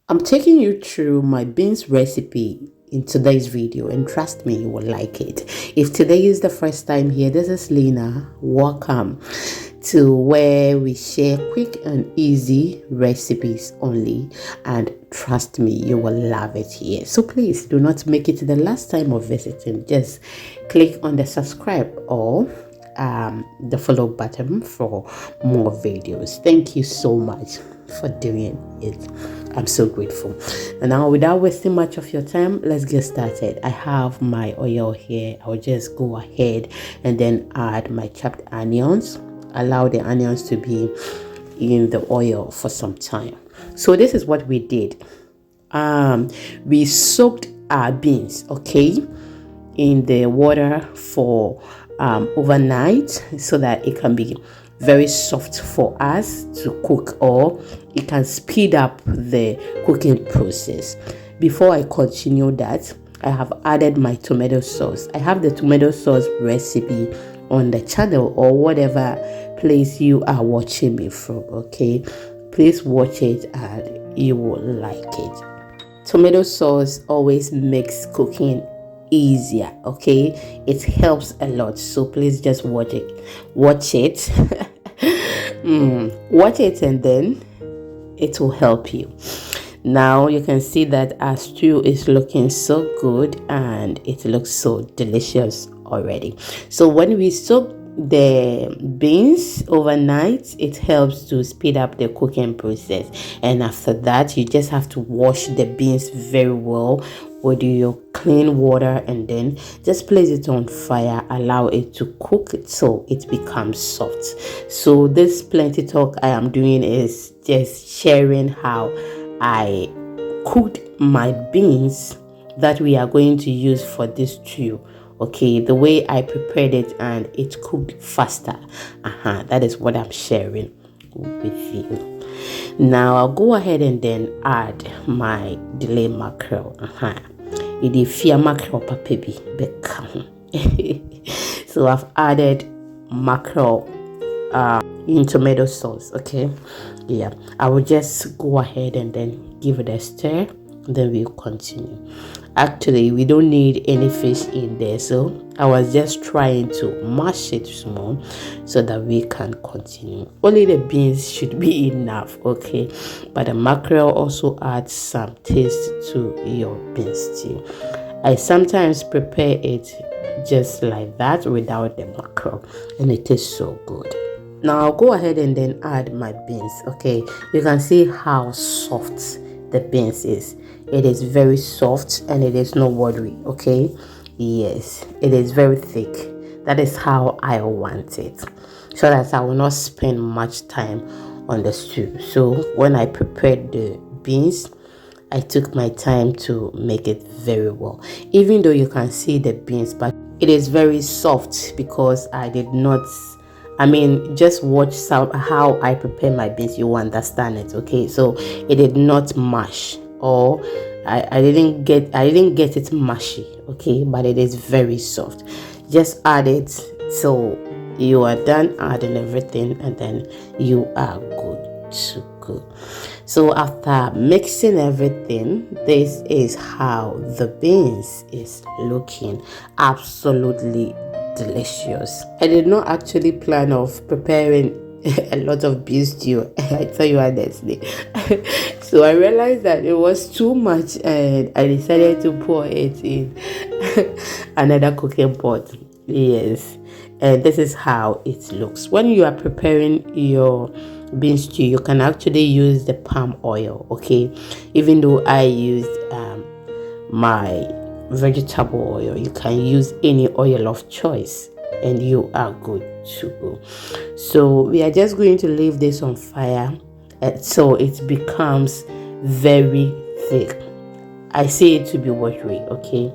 I'm taking you through my beans recipe in today's video, and trust me, you will like it. If today is the first time here, this is Lena. Welcome to where we share quick and easy recipes only, and trust me, you will love it here. So please do not make it the last time of visiting. Just click on the subscribe or the follow button for more videos. Thank you so much for doing it. I'm so grateful. And now, without wasting much of your time, let's get started. I have my oil here. I'll just go ahead and then add my chopped onions. Allow the onions to be in the oil for some time. So this is what we did. We soaked our beans, okay, in the water for overnight, so that it can be very soft for us to cook, or it can speed up the cooking process. Before I continue that, I have added my tomato sauce. I have the tomato sauce recipe on the channel or whatever place you are watching me from, okay? Please watch it and you will like it. Tomato sauce always makes cooking easier, okay? It helps a lot, so please just watch it. Watch it and then it will help you. Now you can see that our stew is looking so good and it looks so delicious already. So when we soak the beans overnight, it helps to speed up the cooking process, and after that you just have to wash the beans very well with your clean water, and then just place it on fire, allow it to cook so it becomes soft. So this plenty talk I am doing is just sharing how I cooked my beans that we are going to use for this stew. Okay, the way I prepared it, and it cooked faster. That is what I'm sharing with you. Now I'll go ahead and then add my delayed mackerel. It is fear mackerel papebi. So I've added mackerel in tomato sauce. Okay, yeah, I will just go ahead and then give it a stir, then we'll continue. Actually, we don't need any fish in there, so I was just trying to mash it small so that we can continue. Only the beans should be enough, okay? But the mackerel also adds some taste to your bean stew. I sometimes prepare it just like that without the mackerel, and it is so good. Now I'll go ahead and then add my beans. Okay, you can see how soft the beans is. It is very soft and it is not watery. Okay, yes, it is very thick. That is how I want it, so that I will not spend much time on the stew. So when I prepared the beans, I took my time to make it very well. Even though you can see the beans, but it is very soft because I did not, just watch how I prepare my beans, you understand it. Okay, so it did not mash, or I didn't get it mushy. Okay, but it is very soft. Just add it so you are done adding everything, and then you are good to go. So after mixing everything, this is how the beans is looking. Absolutely delicious. I did not actually plan of preparing a lot of beef stew, I tell you honestly. So I realized that it was too much, and I decided to pour it in another cooking pot. Yes, and this is how it looks. When you are preparing your bean stew, you can actually use the palm oil, okay? Even though I used my vegetable oil, you can use any oil of choice and you are good to go. So we are just going to leave this on fire so it becomes very thick. I see it to be watery, okay?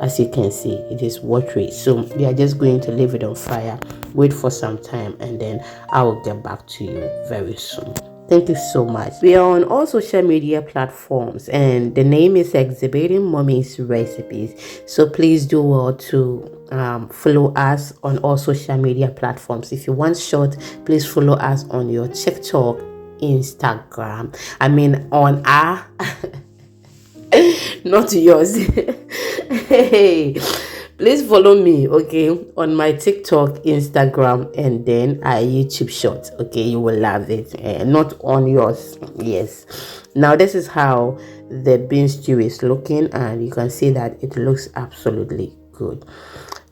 As you can see, it is watery. So we are just going to leave it on fire, wait for some time, and then I will get back to you very soon. Thank you so much. We are on all social media platforms, and the name is Exhibiting Mommy's Recipes. So please do well to follow us on all social media platforms. If you want short, please follow us on your TikTok, Instagram. I mean on our not yours. Hey, please follow me, okay, on my TikTok, Instagram, and then our YouTube shorts. Okay, you will love it. Not on yours. Yes. Now this is how the bean stew is looking, and you can see that it looks absolutely good.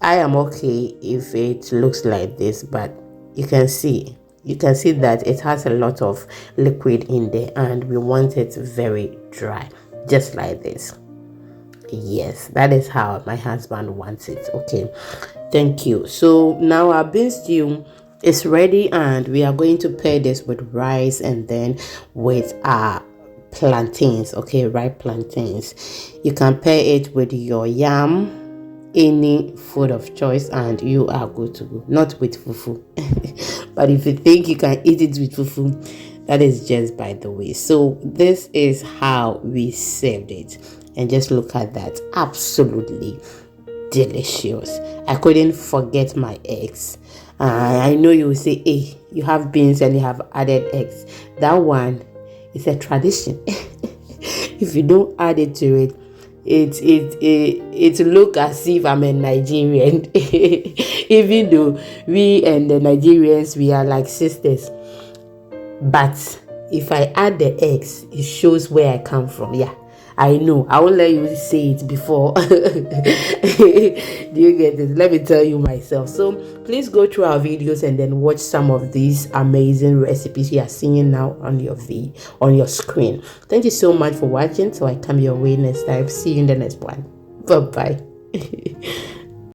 I am okay if it looks like this, but you can see that it has a lot of liquid in there, and we want it very dry, just like this. Yes, that is how my husband wants it. Okay, thank you. So now our bean stew is ready, and we are going to pair this with rice and then with our plantains. Okay, ripe plantains. You can pair it with your yam, any food of choice, and you are good to go. Not with fufu. But if you think you can eat it with fufu, that is just by the way. So this is how we served it, and just look at that, absolutely delicious. I couldn't forget my eggs. I know you will say, hey, you have beans and you have added eggs. That one is a tradition. If you don't add it to it, it look as if I'm a Nigerian. Even though we and the Nigerians, we are like sisters, but if I add the eggs, it shows where I come from. Yeah, I know. I won't let you say it before. Do you get it? Let me tell you myself. So please go through our videos and then watch some of these amazing recipes you are seeing now on your screen. Thank you so much for watching. So I come your way next time. See you in the next one. Bye bye.